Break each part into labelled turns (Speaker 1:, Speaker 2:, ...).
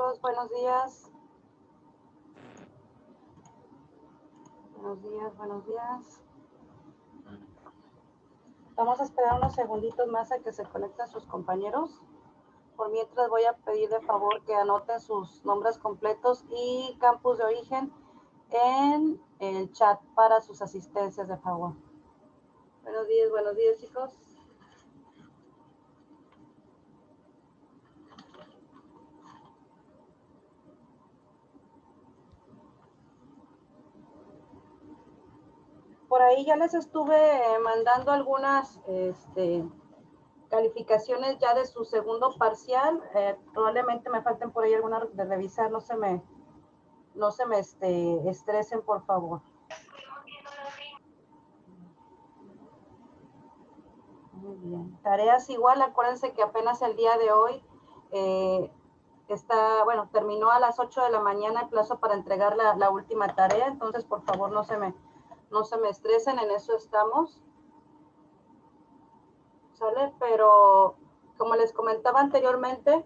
Speaker 1: chicos, buenos días. Buenos días, buenos días. Vamos a esperar unos segunditos más a que se conecten sus compañeros. Por mientras voy a pedir de favor que anoten sus nombres completos y campus de origen en el chat para sus asistencias, de favor. Buenos días, chicos. Por ahí ya les estuve mandando algunas calificaciones ya de su segundo parcial. Probablemente me falten por ahí algunas de revisar, no se me estresen, por favor. Muy bien. Tareas igual, acuérdense que apenas el día de hoy terminó a las 8 de la mañana el plazo para entregar la última tarea, entonces por favor no se me estresen, en eso estamos. ¿Sale? Pero como les comentaba anteriormente,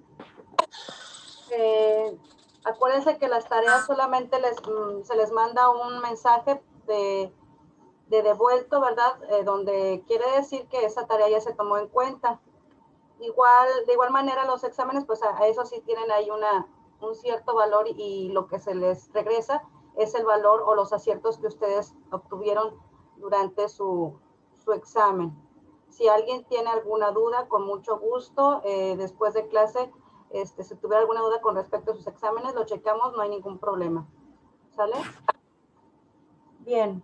Speaker 1: acuérdense que las tareas solamente se les manda un mensaje de devuelto, ¿verdad? Donde quiere decir que esa tarea ya se tomó en cuenta. De igual manera los exámenes, pues a eso sí tienen ahí un cierto valor y lo que se les regresa es el valor o los aciertos que ustedes obtuvieron durante su examen. Si alguien tiene alguna duda, con mucho gusto, después de clase, si tuviera alguna duda con respecto a sus exámenes, lo checamos, no hay ningún problema. ¿Sale? Bien,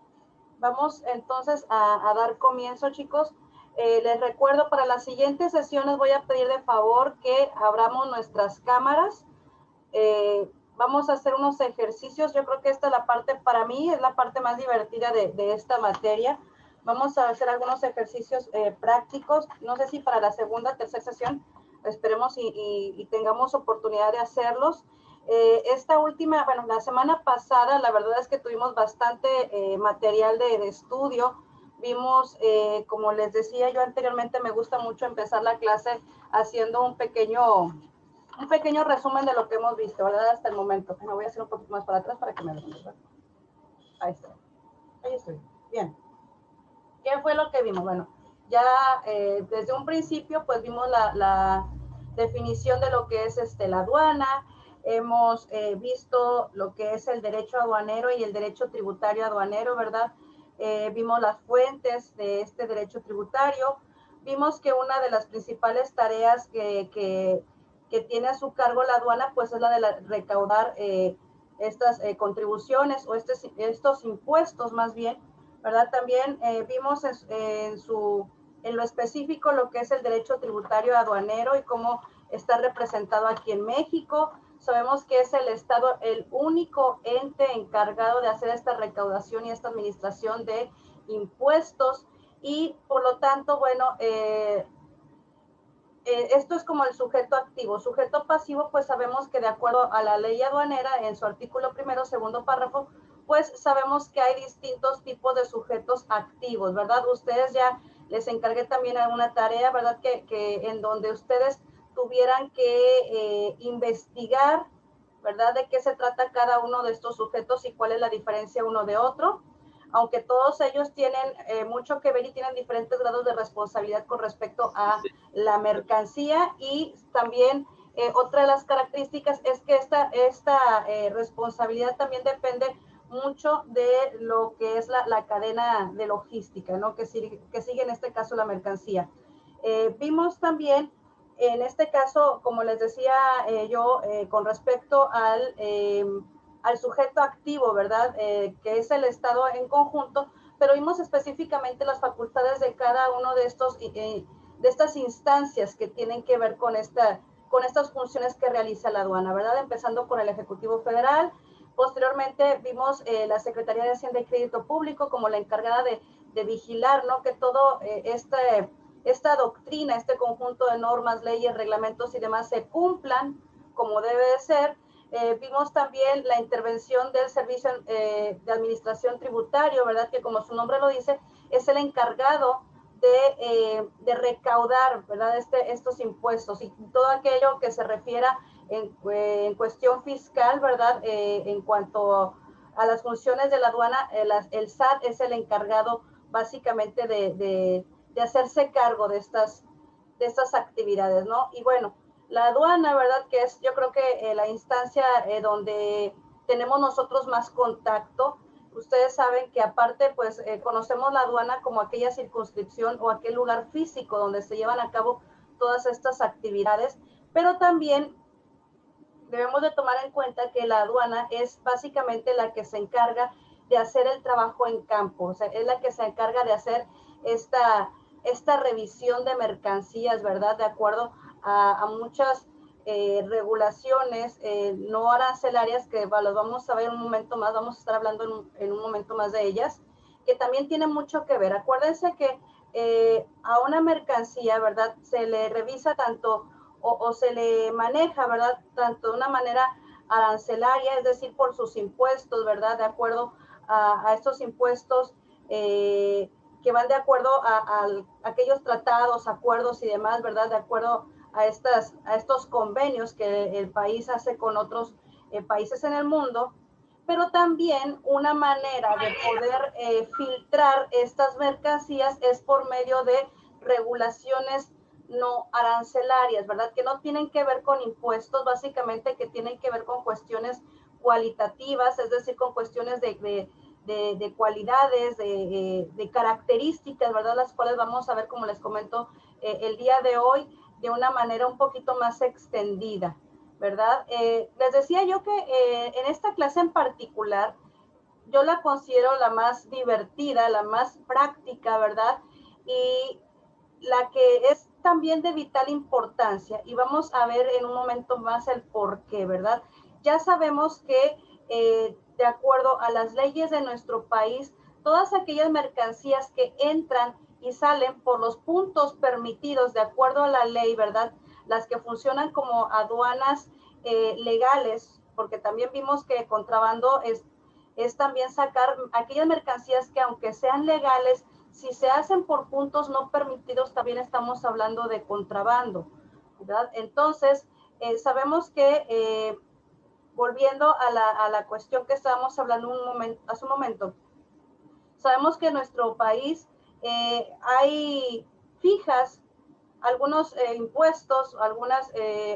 Speaker 1: vamos entonces a dar comienzo, chicos. Les recuerdo, para las siguientes sesiones voy a pedir de favor que abramos nuestras cámaras. Vamos a hacer unos ejercicios. Yo creo que esta es la parte, para mí, es la parte más divertida de esta materia. Vamos a hacer algunos ejercicios prácticos. No sé si para la segunda o tercera sesión esperemos y tengamos oportunidad de hacerlos. Esta última, bueno, la semana pasada, la verdad es que tuvimos bastante material de estudio. Vimos, como les decía yo anteriormente, me gusta mucho empezar la clase haciendo un pequeño resumen de lo que hemos visto, ¿verdad? Hasta el momento. Me voy a hacer un poquito más para atrás para que me vean, ¿verdad? Ahí está. Ahí estoy. Bien. ¿Qué fue lo que vimos? Bueno, ya desde un principio, pues vimos la definición de lo que es la aduana. Hemos visto lo que es el derecho aduanero y el derecho tributario aduanero, ¿verdad? Vimos las fuentes de este derecho tributario. Vimos que una de las principales tareas que tiene a su cargo la aduana, pues es la de recaudar estas contribuciones o estos impuestos más bien, ¿verdad? También vimos en lo específico lo que es el derecho tributario aduanero y cómo está representado aquí en México. Sabemos que es el Estado el único ente encargado de hacer esta recaudación y esta administración de impuestos y por lo tanto, bueno, esto es como el sujeto activo. Sujeto pasivo, pues sabemos que de acuerdo a la ley aduanera, en su artículo primero, segundo párrafo, pues sabemos que hay distintos tipos de sujetos activos, ¿verdad? Ustedes ya les encargué también alguna tarea, ¿verdad? Que en donde ustedes tuvieran que investigar, ¿verdad? De qué se trata cada uno de estos sujetos y cuál es la diferencia uno de otro. Aunque todos ellos tienen mucho que ver y tienen diferentes grados de responsabilidad con respecto a la mercancía y también otra de las características es que esta responsabilidad también depende mucho de lo que es la cadena de logística, ¿no? Que sigue en este caso la mercancía. Vimos también en este caso, como les decía con respecto al sujeto activo, ¿verdad? Que es el Estado en conjunto, pero vimos específicamente las facultades de cada uno de estas instancias que tienen que ver con estas funciones que realiza la aduana, ¿verdad? Empezando con el Ejecutivo Federal. Posteriormente vimos la Secretaría de Hacienda y Crédito Público como la encargada de vigilar, ¿no? Que todo esta doctrina, este conjunto de normas, leyes, reglamentos y demás se cumplan como debe de ser. Vimos también la intervención del Servicio de Administración Tributario, ¿verdad? Que como su nombre lo dice, es el encargado de recaudar, ¿verdad? Estos impuestos y todo aquello que se refiera en cuestión fiscal, ¿verdad? En cuanto a las funciones de la aduana, el SAT es el encargado básicamente de hacerse cargo de estas actividades, ¿no? Y bueno, la aduana, ¿verdad? Que es, yo creo que la instancia donde tenemos nosotros más contacto. Ustedes saben que aparte, pues, conocemos la aduana como aquella circunscripción o aquel lugar físico donde se llevan a cabo todas estas actividades, pero también debemos de tomar en cuenta que la aduana es básicamente la que se encarga de hacer el trabajo en campo, o sea, es la que se encarga de hacer esta revisión de mercancías, ¿verdad? De acuerdo a muchas regulaciones no arancelarias que los vamos a ver en un momento más, vamos a estar hablando en un momento más de ellas, que también tienen mucho que ver. Acuérdense que a una mercancía, ¿verdad? Se le revisa tanto o se le maneja, ¿verdad? Tanto de una manera arancelaria, es decir, por sus impuestos, ¿verdad? De acuerdo a estos impuestos que van de acuerdo a aquellos tratados, acuerdos y demás, ¿verdad? De acuerdo a estos convenios que el país hace con otros países en el mundo, pero también una manera de poder filtrar estas mercancías es por medio de regulaciones no arancelarias, ¿verdad? Que no tienen que ver con impuestos, básicamente que tienen que ver con cuestiones cualitativas, es decir, con cuestiones de cualidades, de características, ¿verdad? Las cuales vamos a ver, como les comento, el día de hoy de una manera un poquito más extendida, ¿verdad? Les decía yo que en esta clase en particular, yo la considero la más divertida, la más práctica, ¿verdad? Y la que es también de vital importancia, y vamos a ver en un momento más el por qué, ¿verdad? Ya sabemos que de acuerdo a las leyes de nuestro país, todas aquellas mercancías que entran y salen por los puntos permitidos de acuerdo a la ley, ¿verdad? Las que funcionan como aduanas legales, porque también vimos que contrabando es también sacar aquellas mercancías que aunque sean legales, si se hacen por puntos no permitidos, también estamos hablando de contrabando, ¿verdad? Entonces, sabemos que, volviendo a la cuestión que estábamos hablando hace un momento, sabemos que en nuestro país hay fijas algunos impuestos, algunas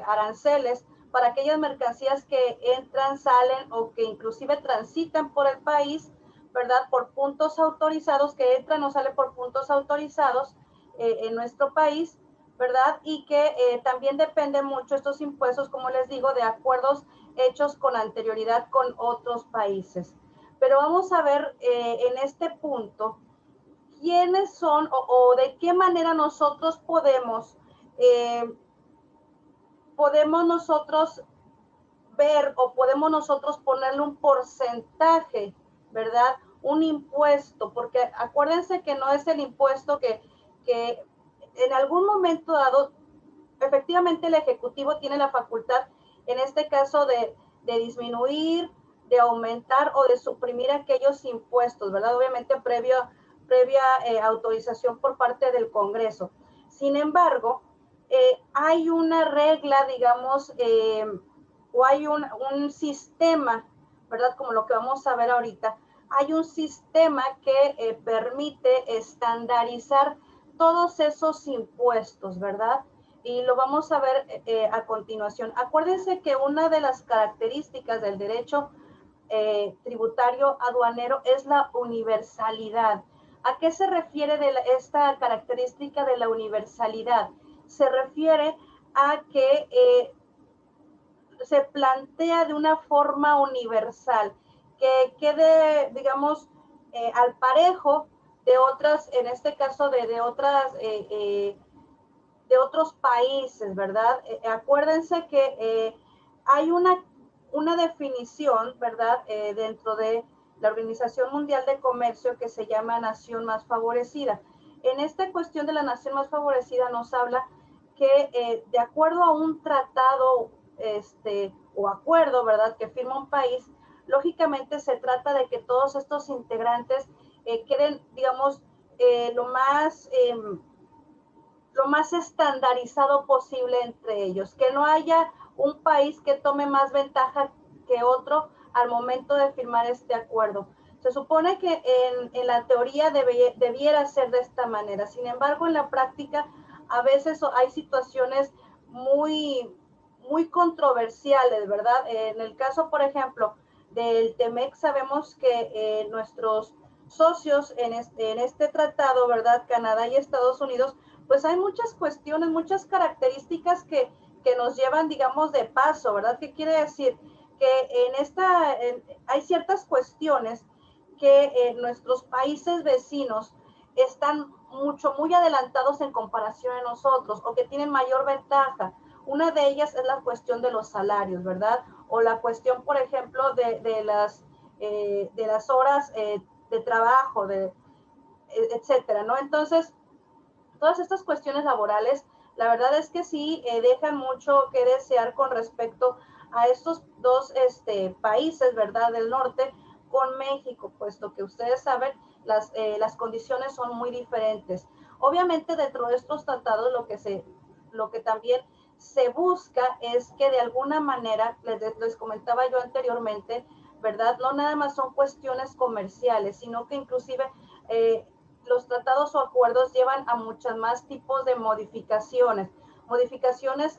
Speaker 1: aranceles para aquellas mercancías que entran, salen o que inclusive transitan por el país, ¿verdad? Por puntos autorizados, que entran o salen por puntos autorizados en nuestro país, ¿verdad? Y que también dependen mucho estos impuestos, como les digo, de acuerdos hechos con anterioridad con otros países. Pero vamos a ver en este punto quiénes son o de qué manera nosotros podemos nosotros ver o podemos nosotros ponerle un porcentaje, ¿verdad? Un impuesto, porque acuérdense que no es el impuesto que en algún momento dado, efectivamente el Ejecutivo tiene la facultad, en este caso, de disminuir, de aumentar o de suprimir aquellos impuestos, ¿verdad? Obviamente previa autorización por parte del Congreso. Sin embargo, hay una regla, digamos, o hay un sistema, ¿verdad? Como lo que vamos a ver ahorita, hay un sistema que permite estandarizar todos esos impuestos, ¿verdad? Y lo vamos a ver a continuación. Acuérdense que una de las características del derecho tributario aduanero es la universalidad. ¿A qué se refiere esta característica de la universalidad? Se refiere a que se plantea de una forma universal, que quede, digamos, al parejo de otras, en este caso de otras, de otros países, ¿verdad? Acuérdense que hay una definición, ¿verdad? Dentro de la Organización Mundial de Comercio que se llama nación más favorecida. En esta cuestión de la nación más favorecida nos habla que de acuerdo a un tratado o acuerdo, ¿verdad?, que firma un país, lógicamente se trata de que todos estos integrantes queden, digamos, lo más estandarizado posible entre ellos, que no haya un país que tome más ventaja que otro al momento de firmar este acuerdo. Se supone que en la teoría debiera ser de esta manera. Sin embargo, en la práctica a veces hay situaciones muy, muy controversiales, ¿verdad? En el caso, por ejemplo, del TEMEC, sabemos que nuestros socios en este tratado, ¿verdad? Canadá y Estados Unidos, pues hay muchas cuestiones, muchas características que nos llevan, digamos, de paso, ¿verdad? ¿Qué quiere decir? Que hay ciertas cuestiones que nuestros países vecinos están muy adelantados en comparación a nosotros o que tienen mayor ventaja. Una de ellas es la cuestión de los salarios, ¿verdad? O la cuestión, por ejemplo, de las horas de trabajo, etcétera, ¿no? Entonces, todas estas cuestiones laborales, la verdad es que sí dejan mucho que desear con respecto a estos dos países, ¿verdad?, del norte con México, puesto que ustedes saben, las condiciones son muy diferentes. Obviamente, dentro de estos tratados, lo que también se busca es que de alguna manera, les comentaba yo anteriormente, ¿verdad? No nada más son cuestiones comerciales, sino que inclusive los tratados o acuerdos llevan a muchos más tipos de modificaciones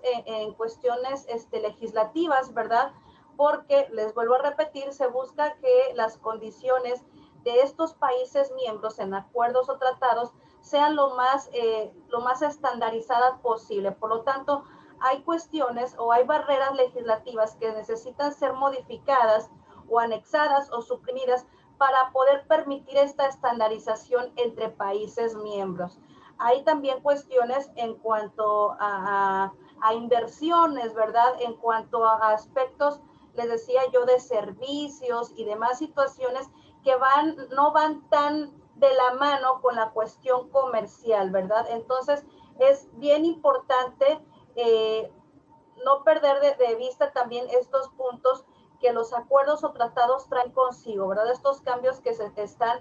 Speaker 1: en cuestiones legislativas, ¿verdad? Porque, les vuelvo a repetir, se busca que las condiciones de estos países miembros en acuerdos o tratados sean lo más estandarizadas posible. Por lo tanto, hay cuestiones o hay barreras legislativas que necesitan ser modificadas o anexadas o suprimidas para poder permitir esta estandarización entre países miembros. Hay también cuestiones en cuanto a inversiones, ¿verdad? En cuanto a aspectos, les decía yo, de servicios y demás situaciones que no van tan de la mano con la cuestión comercial, ¿verdad? Entonces, es bien importante no perder de vista también estos puntos que los acuerdos o tratados traen consigo, ¿verdad? Estos cambios que se están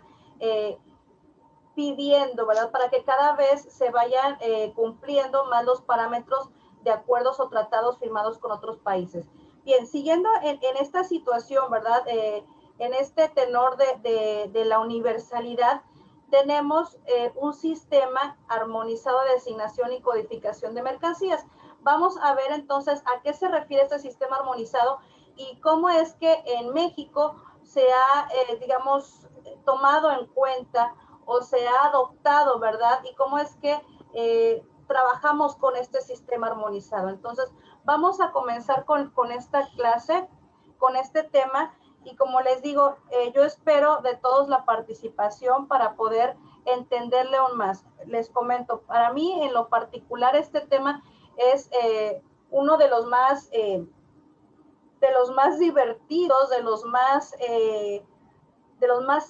Speaker 1: pidiendo, ¿verdad? Para que cada vez se vayan cumpliendo más los parámetros de acuerdos o tratados firmados con otros países. Bien, siguiendo en esta situación, ¿verdad? En este tenor de la universalidad, tenemos un sistema armonizado de designación y codificación de mercancías. Vamos a ver entonces a qué se refiere este sistema armonizado y cómo es que en México se ha, digamos, tomado en cuenta o se ha adoptado, ¿verdad? Y cómo es que trabajamos con este sistema armonizado. Entonces, vamos a comenzar con esta clase, con este tema, y como les digo, yo espero de todos la participación para poder entenderle aún más. Les comento, para mí en lo particular este tema es uno de los más divertidos, de los más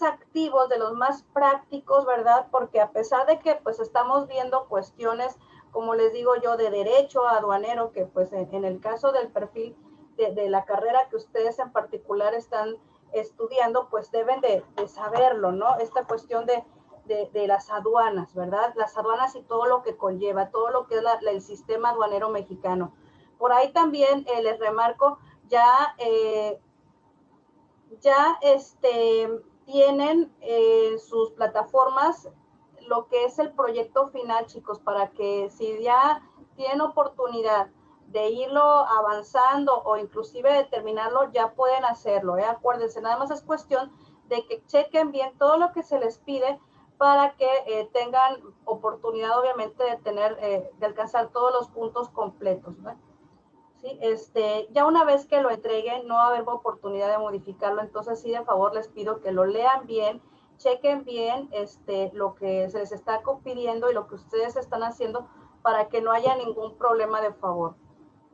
Speaker 1: activos, de los más prácticos, ¿verdad? Porque a pesar de que pues estamos viendo cuestiones, como les digo yo, de derecho aduanero, que pues en el caso del perfil de la carrera que ustedes en particular están estudiando, pues deben de saberlo, ¿no? Esta cuestión de las aduanas, ¿verdad? Las aduanas y todo lo que conlleva, todo lo que es el sistema aduanero mexicano. Por ahí también les remarco, ya tienen sus plataformas lo que es el proyecto final, chicos, para que si ya tienen oportunidad de irlo avanzando o inclusive de terminarlo, ya pueden hacerlo. Acuérdense, nada más es cuestión de que chequen bien todo lo que se les pide para que tengan oportunidad, obviamente, de alcanzar todos los puntos completos, ¿no? ¿Sí? Ya una vez que lo entreguen, no va a haber oportunidad de modificarlo, entonces sí, de favor les pido que lo lean bien, chequen bien lo que se les está pidiendo y lo que ustedes están haciendo para que no haya ningún problema de favor.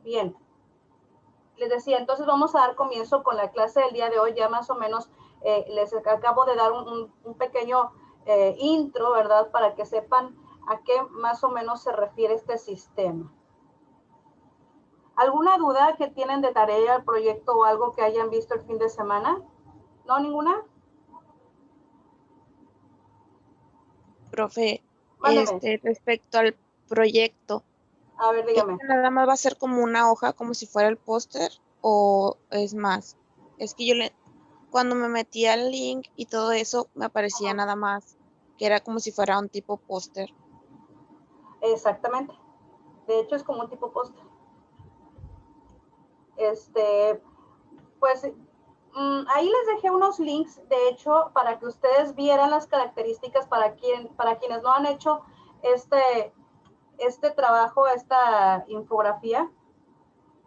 Speaker 1: Bien, les decía, entonces vamos a dar comienzo con la clase del día de hoy, ya más o menos les acabo de dar un pequeño intro, ¿verdad? Para que sepan a qué más o menos se refiere este sistema. ¿Alguna duda que tienen de tarea, el proyecto o algo que hayan visto el fin de semana? ¿No, ninguna?
Speaker 2: Profe,
Speaker 1: Mándeme.
Speaker 2: respecto al proyecto,
Speaker 1: A ver, dígame.
Speaker 2: Nada más va a ser como una hoja, como si fuera el póster, o es más. Es que cuando me metí al link y todo eso, me aparecía nada más, que era como si fuera un tipo póster.
Speaker 1: Exactamente. De hecho, es como un tipo póster. Pues ahí les dejé unos links, de hecho, para que ustedes vieran las características para quienes no han hecho este trabajo, esta infografía,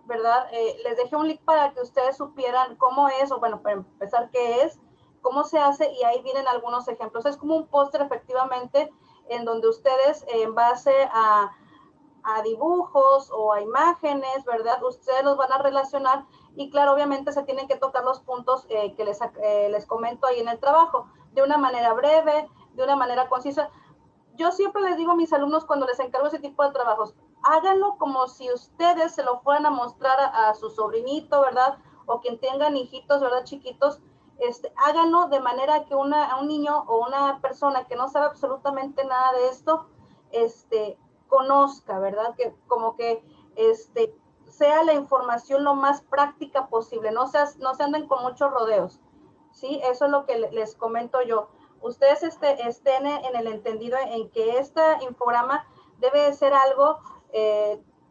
Speaker 1: ¿verdad? Les dejé un link para que ustedes supieran cómo es, o bueno, para empezar, qué es, cómo se hace, y ahí vienen algunos ejemplos. Es como un póster, efectivamente, en donde ustedes, en base a dibujos o a imágenes, ¿verdad? Ustedes los van a relacionar y claro, obviamente se tienen que tocar los puntos que les comento ahí en el trabajo, de una manera breve, de una manera concisa. Yo siempre les digo a mis alumnos cuando les encargo ese tipo de trabajos, háganlo como si ustedes se lo fueran a mostrar a su sobrinito, ¿verdad? O quien tengan hijitos, ¿verdad? Chiquitos, háganlo de manera que a un niño o una persona que no sabe absolutamente nada de esto, conozca, ¿verdad? Que como que sea la información lo más práctica posible, no se anden con muchos rodeos, ¿sí? Eso es lo que les comento yo. Ustedes estén en el entendido en que este infograma debe de ser algo,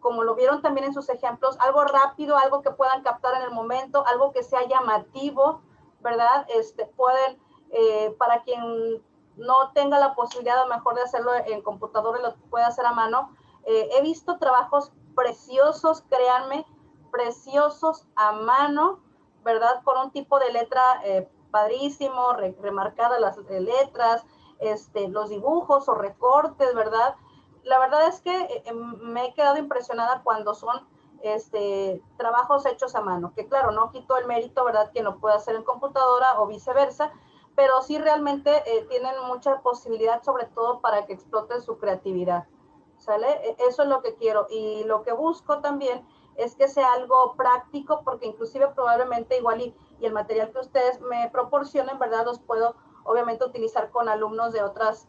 Speaker 1: como lo vieron también en sus ejemplos, algo rápido, algo que puedan captar en el momento, algo que sea llamativo, ¿verdad? Pueden, para quien no tenga la posibilidad a lo mejor de hacerlo en computadora y lo puede hacer a mano, he visto trabajos preciosos, créanme, preciosos a mano, ¿verdad? Con un tipo de letra padrísimo, remarcadas las letras, los dibujos o recortes, ¿verdad? La verdad es que me he quedado impresionada cuando son trabajos hechos a mano, que claro, no quito el mérito, ¿verdad? Quien lo puede hacer en computadora o viceversa, pero sí realmente tienen mucha posibilidad, sobre todo para que exploten su creatividad, ¿sale? Eso es lo que quiero y lo que busco también es que sea algo práctico, porque inclusive probablemente igual y el material que ustedes me proporcionen, ¿verdad? Los puedo obviamente utilizar con alumnos de otros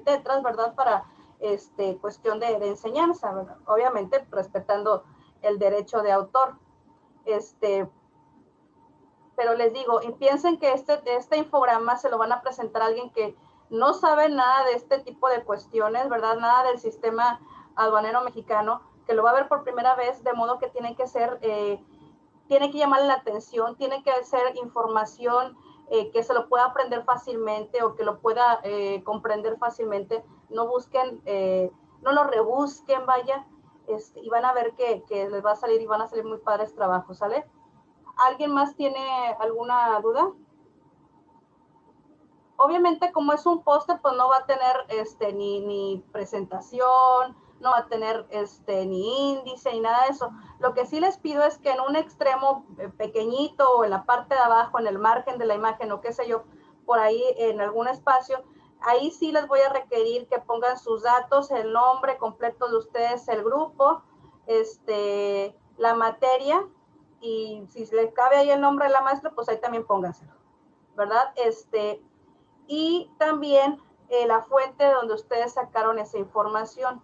Speaker 1: tetras, ¿verdad? Para cuestión de enseñanza, ¿verdad? Obviamente respetando el derecho de autor. Pero les digo, y piensen que este infograma se lo van a presentar a alguien que no sabe nada de este tipo de cuestiones, ¿verdad? Nada del sistema aduanero mexicano, que lo va a ver por primera vez, de modo que tiene que ser, tiene que llamarle la atención, tiene que ser información que se lo pueda aprender fácilmente o que lo pueda comprender fácilmente. No busquen, no lo rebusquen, vaya, y van a ver que les va a salir y van a salir muy padres trabajos, ¿sale? ¿Alguien más tiene alguna duda? Obviamente, como es un póster, pues no va a tener ni presentación, no va a tener ni índice ni nada de eso. Lo que sí les pido es que en un extremo pequeñito o en la parte de abajo, en el margen de la imagen o qué sé yo, por ahí en algún espacio, ahí sí les voy a requerir que pongan sus datos, el nombre completo de ustedes, el grupo, la materia, y si le cabe ahí el nombre de la maestra, pues ahí también pónganselo, ¿verdad? Y también la fuente donde ustedes sacaron esa información,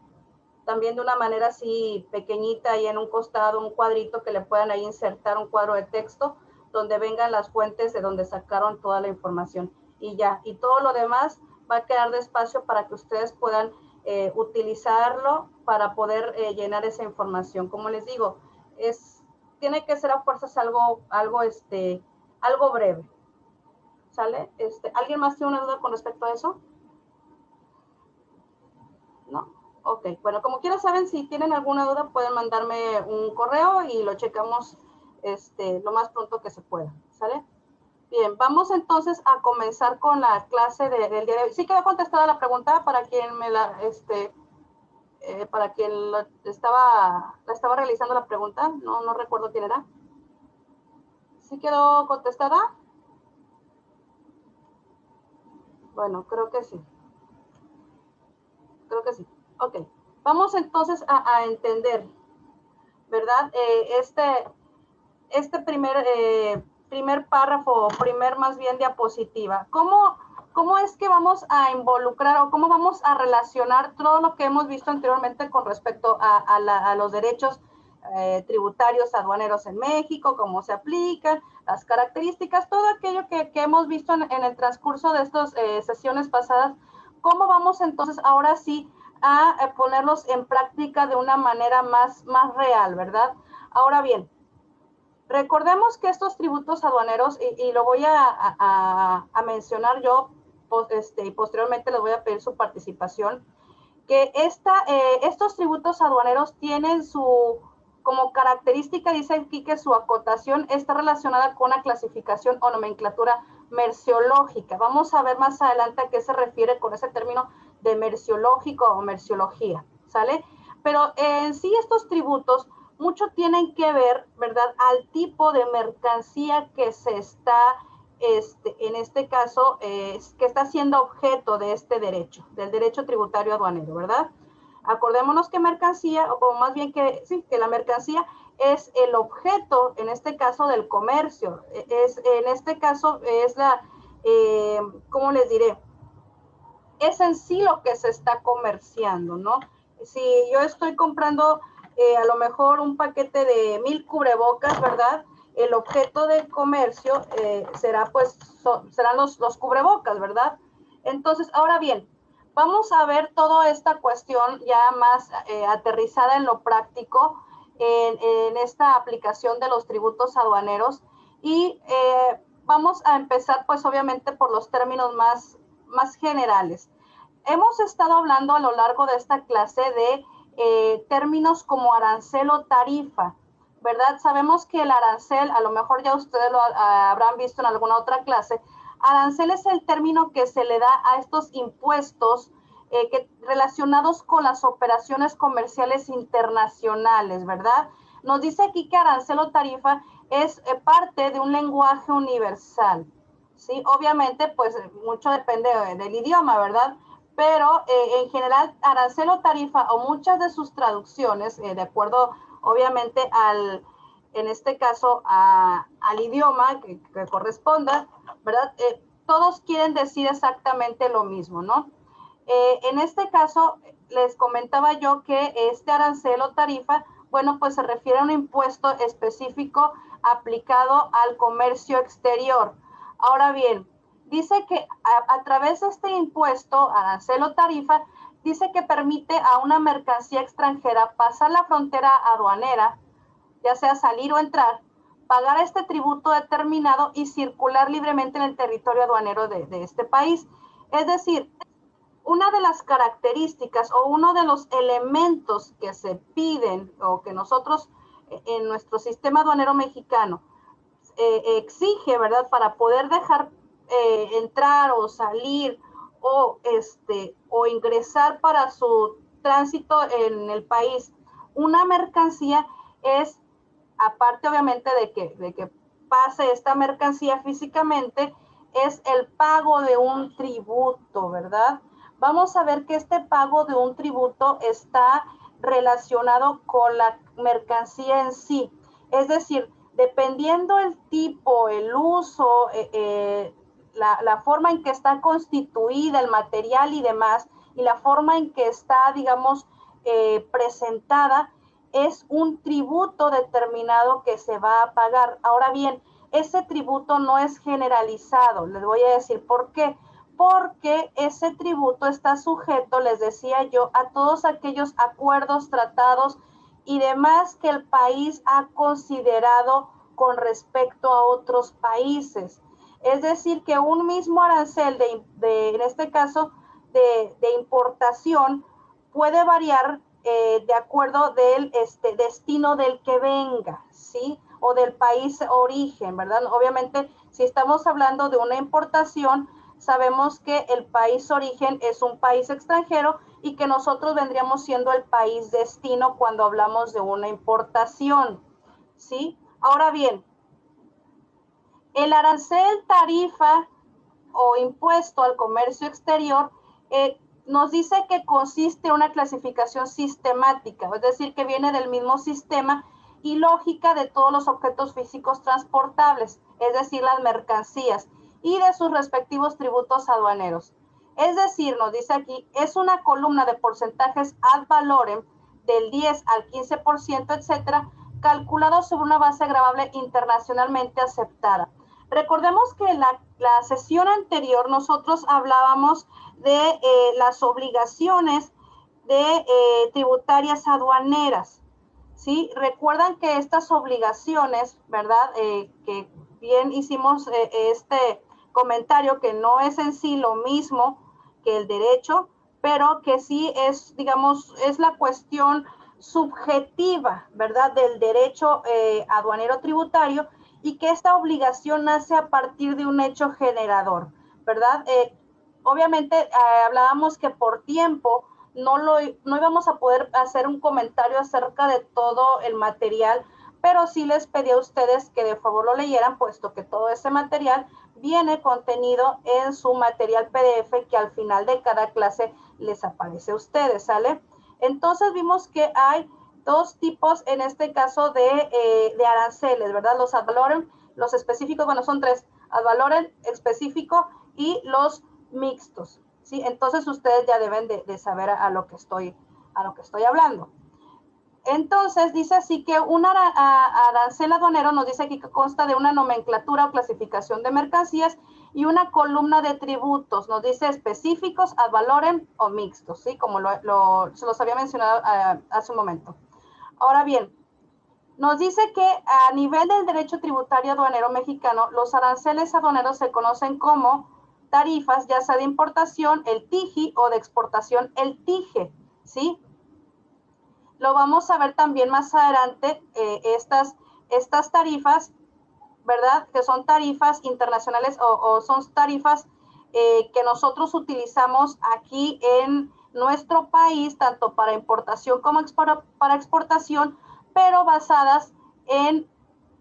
Speaker 1: también de una manera así pequeñita ahí en un costado, un cuadrito que le puedan ahí insertar un cuadro de texto donde vengan las fuentes de donde sacaron toda la información y ya, y todo lo demás va a quedar despacio para que ustedes puedan utilizarlo para poder llenar esa información. Como les digo, tiene que ser a fuerzas algo breve. ¿Sale? ¿Alguien más tiene una duda con respecto a eso? ¿No? Ok, bueno, como quiera saben, si tienen alguna duda pueden mandarme un correo y lo checamos lo más pronto que se pueda, ¿sale? Bien, vamos entonces a comenzar con la clase del día de hoy. Sí quedó contestada la pregunta para quien para quien la estaba realizando la pregunta, no recuerdo quién era. ¿Sí quedó contestada? Bueno, creo que sí. Creo que sí. Ok. Vamos entonces a entender, ¿verdad? Este primer párrafo, primer más bien diapositiva. ¿Cómo ¿cómo es que vamos a involucrar o cómo vamos a relacionar todo lo que hemos visto anteriormente con respecto a los derechos tributarios aduaneros en México, cómo se aplican, las características, todo aquello que hemos visto en el transcurso de estas sesiones pasadas? ¿Cómo vamos entonces ahora sí a ponerlos en práctica de una manera más real, verdad? Ahora bien, recordemos que estos tributos aduaneros, y lo voy a mencionar yo, y posteriormente les voy a pedir su participación, que estos tributos aduaneros tienen como característica, dice aquí que su acotación está relacionada con una clasificación o nomenclatura merciológica. Vamos a ver más adelante a qué se refiere con ese término de merciológico o merciología, ¿sale? Pero en sí estos tributos mucho tienen que ver, ¿verdad?, al tipo de mercancía que se está, en este caso, que está siendo objeto de este derecho, del derecho tributario aduanero, ¿verdad? Acordémonos que mercancía, o más bien que sí, que la mercancía es el objeto, en este caso, del comercio. En este caso, es ¿cómo les diré? Es en sí lo que se está comerciando, ¿no? Si yo estoy comprando a lo mejor un paquete de 1000 cubrebocas, ¿verdad? El objeto de comercio serán los cubrebocas, ¿verdad? Entonces, ahora bien, vamos a ver toda esta cuestión ya más aterrizada en lo práctico en esta aplicación de los tributos aduaneros y vamos a empezar pues obviamente por los términos más generales. Hemos estado hablando a lo largo de esta clase de términos como arancel o tarifa, ¿verdad? Sabemos que el arancel, a lo mejor ya ustedes lo habrán visto en alguna otra clase, arancel es el término que se le da a estos impuestos relacionados con las operaciones comerciales internacionales, ¿verdad? Nos dice aquí que arancel o tarifa es parte de un lenguaje universal, ¿sí? Obviamente, pues mucho depende del idioma, ¿verdad? Pero en general, arancel o tarifa o muchas de sus traducciones, de acuerdo obviamente en este caso, al idioma que corresponda, ¿verdad? Todos quieren decir exactamente lo mismo, ¿no? En este caso, les comentaba yo que este arancel o tarifa, bueno, pues se refiere a un impuesto específico aplicado al comercio exterior. Ahora bien, dice que a través de este impuesto, arancel o tarifa, dice que permite a una mercancía extranjera pasar la frontera aduanera, ya sea salir o entrar, pagar este tributo determinado y circular libremente en el territorio aduanero de este país. Es decir, una de las características o uno de los elementos que se piden o que nosotros en nuestro sistema aduanero mexicano exige, ¿verdad? Para poder dejar entrar o salir o ingresar para su tránsito en el país una mercancía es, aparte obviamente de que pase esta mercancía físicamente, es el pago de un tributo, ¿verdad? Vamos a ver que este pago de un tributo está relacionado con la mercancía en sí. Es decir, dependiendo el tipo, el uso, la forma en que está constituida, el material y demás, y la forma en que está, digamos, presentada, es un tributo determinado que se va a pagar. Ahora bien, ese tributo no es generalizado. Les voy a decir por qué. Porque ese tributo está sujeto, les decía yo, a todos aquellos acuerdos, tratados y demás que el país ha considerado con respecto a otros países. Es decir, que un mismo arancel, en este caso, de importación, puede variar de acuerdo del destino del que venga, ¿sí? O del país origen, ¿verdad? Obviamente, si estamos hablando de una importación, sabemos que el país origen es un país extranjero y que nosotros vendríamos siendo el país destino cuando hablamos de una importación, ¿sí? Ahora bien, el arancel, tarifa o impuesto al comercio exterior nos dice que consiste en una clasificación sistemática, es decir, que viene del mismo sistema y lógica de todos los objetos físicos transportables, es decir, las mercancías, y de sus respectivos tributos aduaneros. Es decir, nos dice aquí, es una columna de porcentajes ad valorem del 10 al 15%, etcétera, calculado sobre una base gravable internacionalmente aceptada. Recordemos que en la sesión anterior nosotros hablábamos de las obligaciones de tributarias aduaneras, ¿sí? Recuerdan que estas obligaciones, ¿verdad? Que bien hicimos este comentario, que no es en sí lo mismo que el derecho, pero que sí es, digamos, es la cuestión subjetiva, ¿verdad? Del derecho aduanero tributario, y que esta obligación nace a partir de un hecho generador, ¿verdad? Obviamente hablábamos que por tiempo no íbamos a poder hacer un comentario acerca de todo el material, pero sí les pedí a ustedes que de favor lo leyeran, puesto que todo ese material viene contenido en su material PDF, que al final de cada clase les aparece a ustedes, ¿sale? Entonces vimos que hay dos tipos en este caso de aranceles, ¿verdad? Los ad valorem, los específicos, bueno, son tres: ad valorem, específico y los mixtos, ¿sí? Entonces ustedes ya deben de saber a lo que estoy hablando. Entonces dice así que un arancel aduanero nos dice aquí que consta de una nomenclatura o clasificación de mercancías y una columna de tributos, nos dice específicos, ad valorem o mixtos, ¿sí? Como se los había mencionado hace un momento. Ahora bien, nos dice que a nivel del derecho tributario aduanero mexicano, los aranceles aduaneros se conocen como tarifas, ya sea de importación, el TIJI, o de exportación, el TIJE, ¿sí? Lo vamos a ver también más adelante, estas tarifas, ¿verdad? Que son tarifas internacionales o son tarifas que nosotros utilizamos aquí en nuestro país, tanto para importación como para exportación, pero basadas en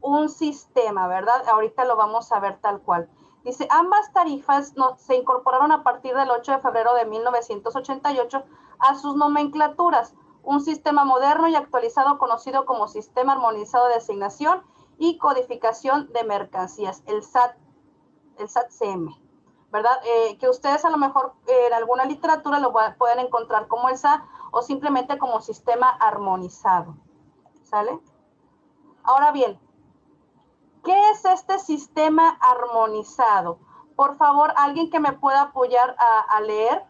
Speaker 1: un sistema, ¿verdad? Ahorita lo vamos a ver tal cual. Dice, ambas tarifas se incorporaron a partir del 8 de febrero de 1988 a sus nomenclaturas, un sistema moderno y actualizado conocido como Sistema Armonizado de Asignación y Codificación de Mercancías, el SAT-CM, ¿verdad? Que ustedes a lo mejor en alguna literatura lo pueden encontrar como el SAT o simplemente como Sistema Armonizado, ¿sale? Ahora bien, ¿qué es este sistema armonizado? Por favor, alguien que me pueda apoyar a leer.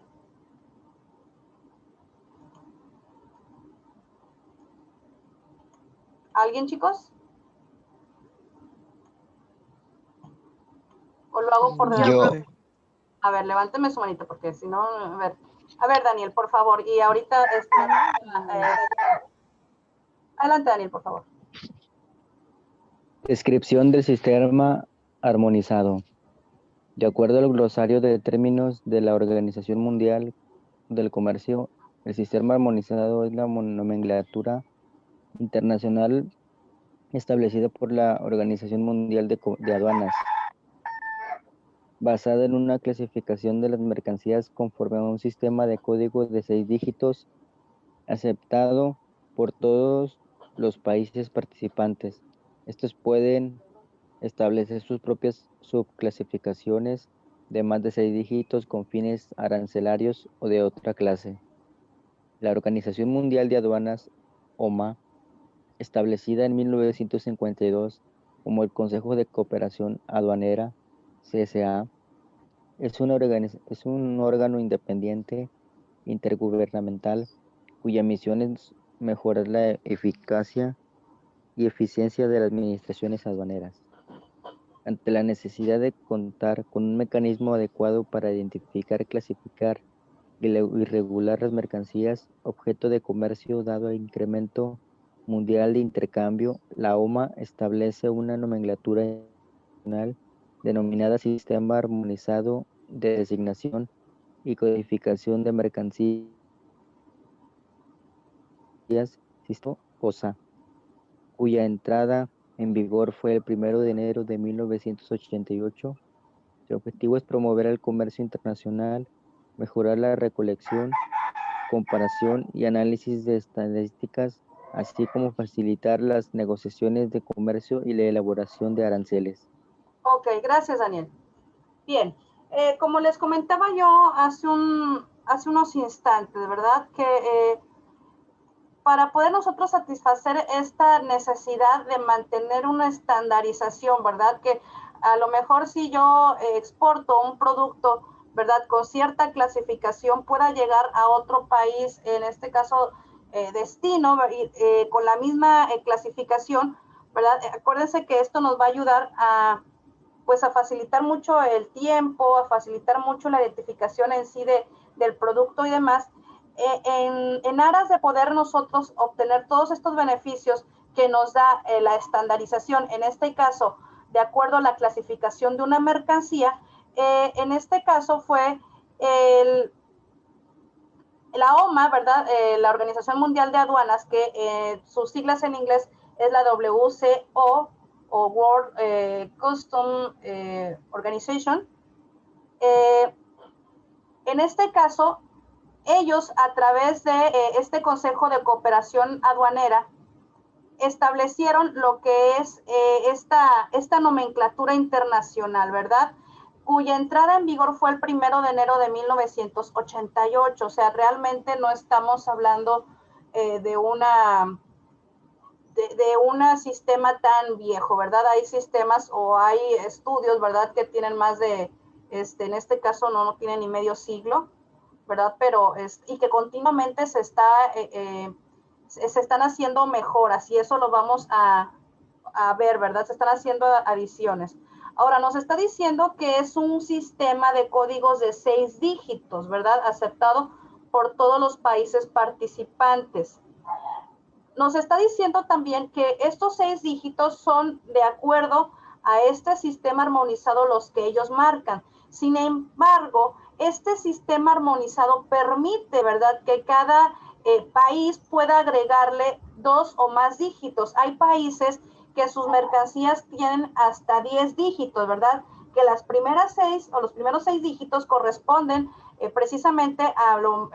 Speaker 1: ¿Alguien, chicos? ¿O lo hago por
Speaker 3: Yo.
Speaker 1: A ver, levánteme su manito, porque si no, a ver, Daniel, por favor. Y ahorita, adelante, Daniel, por favor.
Speaker 3: Descripción del sistema armonizado. De acuerdo al glosario de términos de la Organización Mundial del Comercio, el sistema armonizado es la nomenclatura internacional establecida por la Organización Mundial de Aduanas, basada en una clasificación de las mercancías conforme a un sistema de código de 6 dígitos aceptado por todos los países participantes. Estos pueden establecer sus propias subclasificaciones de más de 6 dígitos con fines arancelarios o de otra clase. La Organización Mundial de Aduanas, OMA, establecida en 1952 como el Consejo de Cooperación Aduanera, CSA, es un órgano independiente intergubernamental cuya misión es mejorar la eficacia y eficiencia de las administraciones aduaneras. Ante la necesidad de contar con un mecanismo adecuado para identificar, clasificar y regular las mercancías objeto de comercio dado el incremento mundial de intercambio, la OMA establece una nomenclatura nacional denominada Sistema Armonizado de Designación y Codificación de Mercancías, OSA, cuya entrada en vigor fue el 1 de enero de 1988. Su objetivo es promover el comercio internacional, mejorar la recolección, comparación y análisis de estadísticas, así como facilitar las negociaciones de comercio y la elaboración de aranceles.
Speaker 1: Ok, gracias, Daniel. Bien, como les comentaba yo hace unos instantes, ¿verdad? Que para poder nosotros satisfacer esta necesidad de mantener una estandarización, ¿verdad? Que a lo mejor si yo exporto un producto, ¿verdad? Con cierta clasificación pueda llegar a otro país, en este caso destino, con la misma clasificación, ¿verdad? Acuérdense que esto nos va a ayudar a, pues, a facilitar mucho el tiempo, a facilitar mucho la identificación en sí del producto y demás, en aras de poder nosotros obtener todos estos beneficios que nos da la estandarización, en este caso, de acuerdo a la clasificación de una mercancía, en este caso fue la OMA, ¿verdad? La Organización Mundial de Aduanas, que sus siglas en inglés es la WCO o World Custom Organization. En este caso, ellos a través de este Consejo de Cooperación Aduanera establecieron lo que es esta nomenclatura internacional, ¿verdad? Cuya entrada en vigor fue el 1 de enero de 1988. O sea, realmente no estamos hablando de un sistema tan viejo, ¿verdad? Hay sistemas o hay estudios, ¿verdad? Que tienen más de, en este caso no tiene ni medio siglo, ¿verdad? Pero y que continuamente se están haciendo mejoras y eso lo vamos a ver, ¿verdad? Se están haciendo adiciones. Ahora, nos está diciendo que es un sistema de códigos de 6 dígitos, ¿verdad? Aceptado por todos los países participantes. Nos está diciendo también que estos 6 dígitos son de acuerdo a este sistema armonizado los que ellos marcan. Sin embargo, este sistema armonizado permite, ¿verdad?, que cada país pueda agregarle 2 o más dígitos. Hay países que sus mercancías tienen hasta 10 dígitos, ¿verdad? Que las primeras 6 o los primeros 6 dígitos corresponden precisamente a lo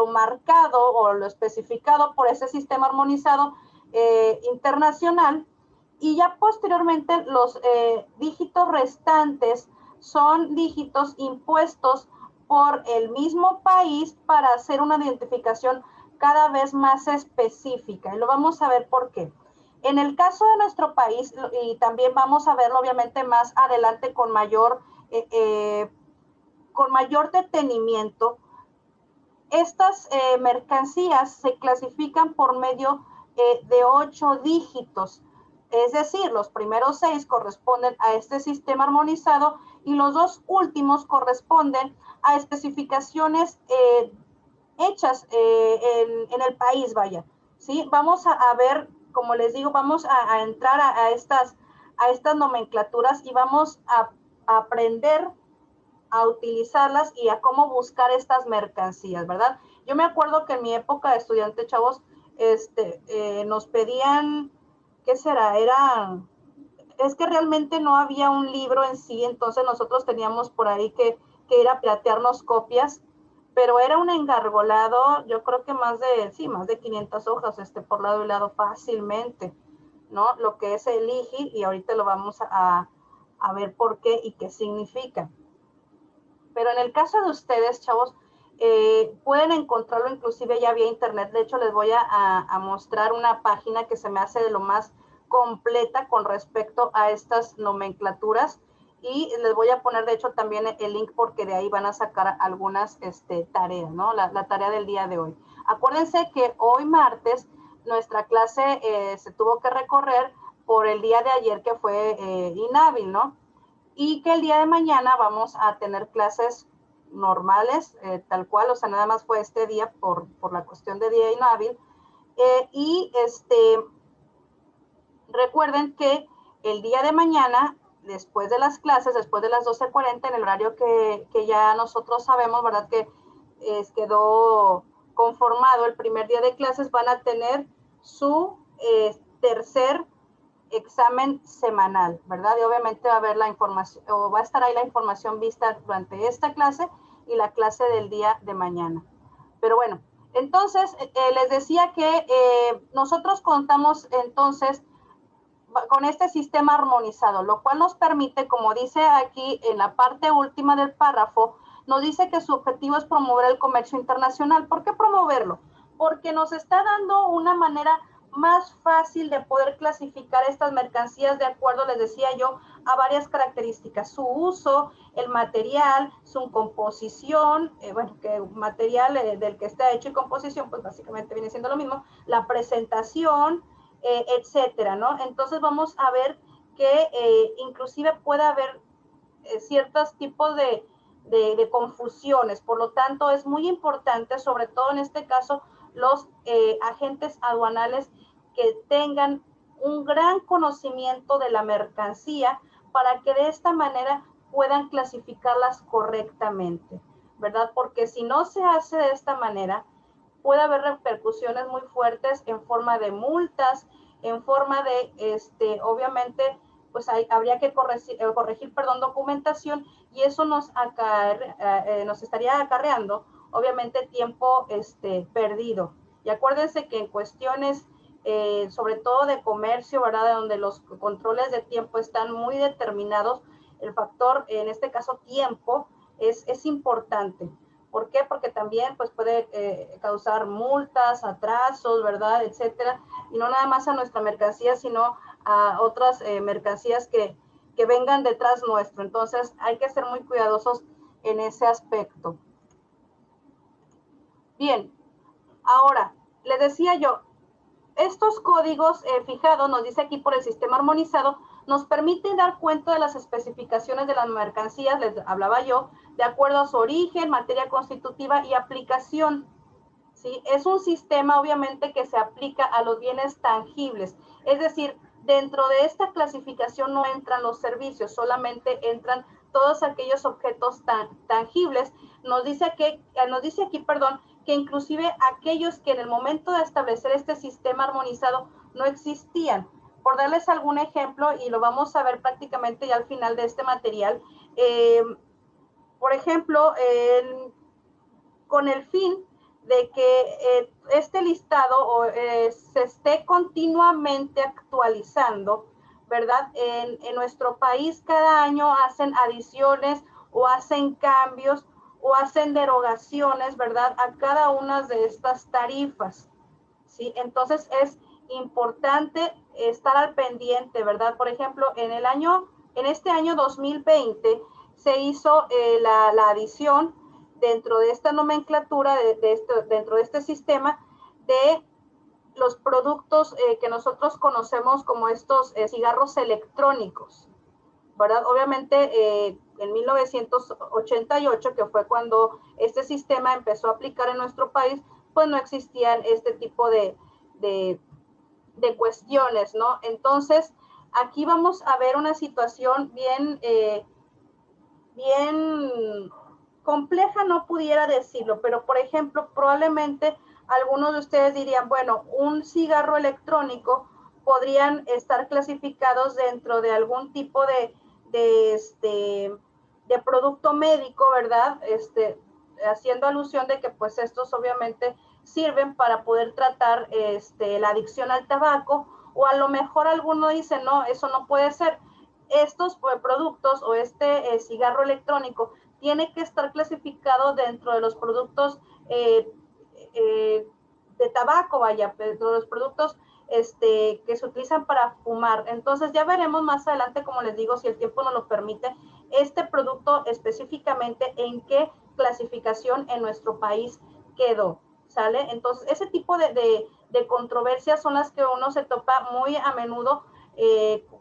Speaker 1: marcado o lo especificado por ese sistema armonizado internacional, y ya posteriormente los dígitos restantes son dígitos impuestos por el mismo país para hacer una identificación cada vez más específica. Y lo vamos a ver por qué. En el caso de nuestro país, y también vamos a verlo obviamente más adelante con mayor detenimiento, estas mercancías se clasifican por medio de 8 dígitos. Es decir, los primeros 6 corresponden a este sistema armonizado y los 2 últimos corresponden a especificaciones hechas en el país, vaya. ¿Sí? Vamos a ver, como les digo, vamos a entrar a estas nomenclaturas y vamos a aprender a utilizarlas y a cómo buscar estas mercancías, ¿verdad? Yo me acuerdo que en mi época de estudiante, chavos, nos pedían, ¿qué será? Es que realmente no había un libro en sí, entonces nosotros teníamos por ahí que ir a piratearnos copias, pero era un engargolado, yo creo que más de 500 hojas, por lado y lado fácilmente, ¿no? Lo que es el IGI, y ahorita lo vamos a ver por qué y qué significa. Pero en el caso de ustedes, chavos, pueden encontrarlo inclusive ya vía internet. De hecho, les voy a mostrar una página que se me hace de lo más completa con respecto a estas nomenclaturas. Y les voy a poner, de hecho, también el link porque de ahí van a sacar algunas tareas, ¿no? La tarea del día de hoy. Acuérdense que hoy martes nuestra clase se tuvo que recorrer por el día de ayer que fue inhábil, ¿no? Y que el día de mañana vamos a tener clases normales, tal cual, o sea, nada más fue este día por la cuestión de día inhábil. Recuerden que el día de mañana, después de las clases, después de las 12:40, en el horario que ya nosotros sabemos, ¿verdad? Que quedó conformado el primer día de clases, van a tener su tercer examen semanal, ¿verdad? Y obviamente va a haber la información, o va a estar ahí la información vista durante esta clase y la clase del día de mañana. Pero bueno, entonces les decía que nosotros contamos entonces, con este sistema armonizado, lo cual nos permite, como dice aquí en la parte última del párrafo, nos dice que su objetivo es promover el comercio internacional. ¿Por qué promoverlo? Porque nos está dando una manera más fácil de poder clasificar estas mercancías de acuerdo, les decía yo, a varias características: su uso, el material, su composición, bueno, que material del que está hecho y composición, pues básicamente viene siendo lo mismo, la presentación, etcétera, ¿no? Entonces vamos a ver que inclusive puede haber ciertos tipos de confusiones. Por lo tanto, es muy importante, sobre todo en este caso, los agentes aduanales que tengan un gran conocimiento de la mercancía para que de esta manera puedan clasificarlas correctamente, ¿verdad? Porque si no se hace de esta manera, puede haber repercusiones muy fuertes en forma de multas, en forma de, obviamente, pues habría que corregir, documentación, y eso nos estaría acarreando, obviamente, tiempo perdido. Y acuérdense que en cuestiones, sobre todo de comercio, ¿verdad?, donde los controles de tiempo están muy determinados, el factor, en este caso tiempo, es importante. ¿Por qué? Porque también pues, puede causar multas, atrasos, ¿verdad?, etcétera, y no nada más a nuestra mercancía, sino a otras mercancías que vengan detrás nuestro. Entonces hay que ser muy cuidadosos en ese aspecto. Bien, ahora, les decía yo, estos códigos fijados, nos dice aquí por el sistema armonizado, nos permiten dar cuenta de las especificaciones de las mercancías, les hablaba yo, de acuerdo a su origen, materia constitutiva y aplicación. ¿Sí? Es un sistema, obviamente, que se aplica a los bienes tangibles. Es decir, dentro de esta clasificación no entran los servicios, solamente entran todos aquellos objetos tangibles. Nos dice aquí, que inclusive aquellos que en el momento de establecer este sistema armonizado no existían. Por darles algún ejemplo, y lo vamos a ver prácticamente ya al final de este material, por ejemplo, con el fin de que este listado se esté continuamente actualizando, ¿verdad? En nuestro país cada año hacen adiciones o hacen cambios o hacen derogaciones, ¿verdad?, a cada una de estas tarifas, ¿sí? Entonces es importante estar al pendiente, ¿verdad? Por ejemplo, en este año 2020 se hizo la adición dentro de esta nomenclatura, dentro de este sistema, de los productos que nosotros conocemos como estos cigarros electrónicos, ¿verdad? Obviamente en 1988, que fue cuando este sistema empezó a aplicar en nuestro país, pues no existían este tipo de cuestiones, ¿no? Entonces, aquí vamos a ver una situación bien compleja, no pudiera decirlo, pero por ejemplo, probablemente algunos de ustedes dirían, bueno, un cigarro electrónico podrían estar clasificados dentro de algún tipo de producto médico, ¿verdad? Haciendo alusión de que pues estos obviamente sirven para poder tratar la adicción al tabaco, o a lo mejor alguno dice, no, eso no puede ser. Estos productos o cigarro electrónico tiene que estar clasificado dentro de los productos de tabaco, vaya, dentro de los productos que se utilizan para fumar. Entonces ya veremos más adelante, como les digo, si el tiempo nos lo permite, este producto específicamente en qué clasificación en nuestro país quedó, ¿sale? Entonces ese tipo de controversias son las que uno se topa muy a menudo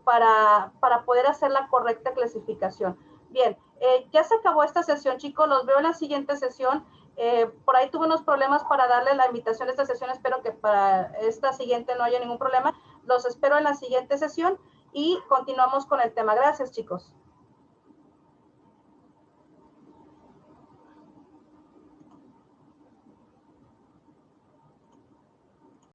Speaker 1: para poder hacer la correcta clasificación. Bien, ya se acabó esta sesión, chicos, los veo en la siguiente sesión. Por ahí tuve unos problemas para darle la invitación a esta sesión, espero que para esta siguiente no haya ningún problema. Los espero en la siguiente sesión y continuamos con el tema. Gracias, chicos.